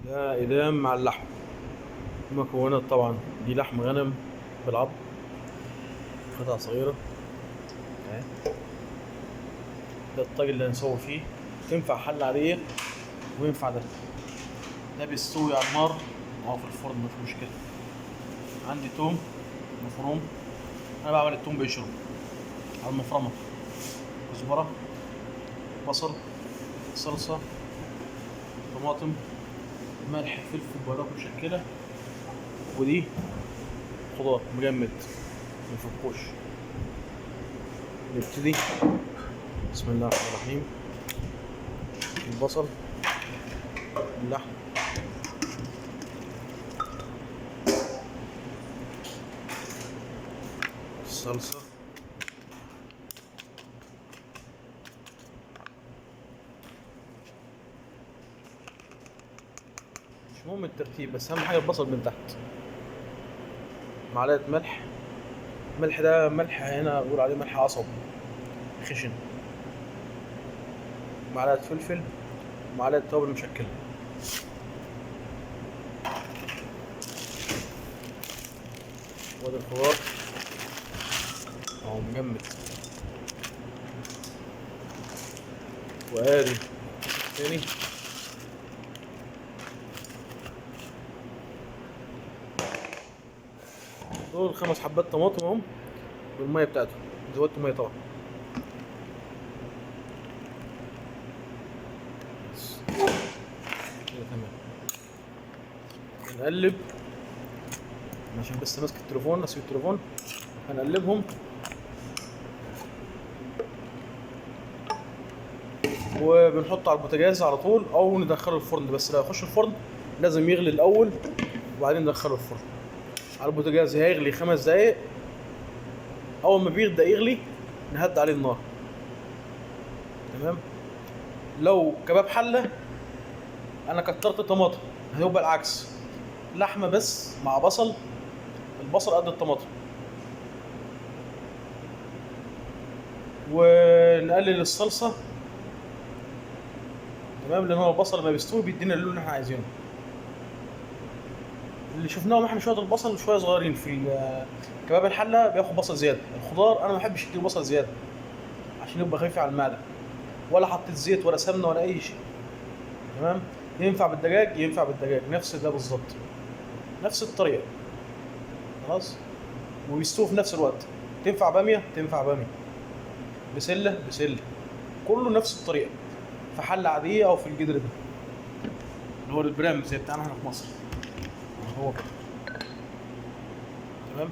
ده إدام مع اللحم. المكونات طبعا دي لحم غنم بالعظم، قطع صغيرة اهي. ده الطاجن اللي هنسوي فيه، تنفع حلة عادية وينفع ده. ده بيستوي على النار أو في الفرن مفيش مشكلة. عندي توم مفروم، أنا بعمل التوم بقشره على المفرمة، كزبرة، بصل، صلصة، طماطم، ملح، فلفل، بهارات مشكلة، ودي خضار مجمد مفكوش. نبتدي. بسم الله الرحمن الرحيم. البصل، اللحم، الصلصة، مش مهم الترتيب بس أهم حاجة البصل من تحت. معلقة ملح، الملح ده ملح هنا بيقول عليه ملح عصب خشن. معلقة فلفل، ومعلقة توابل مشكلة. وادي الخضار اهو مجمد، وادي التاني. دول 5 حبات طماطم اهم بالمية بتاعتهم، زودت مية طبعا. كده تمام. نقلب عشان بس ماسك التليفون، اسيب التليفون. هنقلبهم وبنحطه على البوتاجاز على طول او ندخله الفرن، بس لو يخش الفرن لازم يغلي الاول وبعدين ندخله الفرن. على البوتاجاز هيغلي 5 دقايق، اول ما بيبدا يغلي نهدي عليه النار. تمام. لو كباب حله انا كترت طماطم، هيبقى العكس، لحمه بس مع بصل، البصل قد الطماطم. ونقلل الصلصه. تمام، لان هو البصل لما بيستوي بيدينا اللون اللي احنا عايزينه. اللي شفناهم احنا شويه البصل شويه صغيرين في كباب الحله بياخد بصل زياده. الخضار انا ما بحبش اديله بصل زياده عشان يبقى خفيف على المعده، ولا حطيت زيت ولا سمنه ولا اي شيء. تمام. ينفع بالدجاج، ينفع بالدجاج نفس ده بالظبط، نفس الطريقه. خلاص. وبيستوي في نفس الوقت. تنفع باميه، تنفع باميه، بسله بسله، كله نفس الطريقه، في حله عاديه او في الجدر ده اللي هو البرام زي بتاعنا هنا في مصر. هو كده. تمام.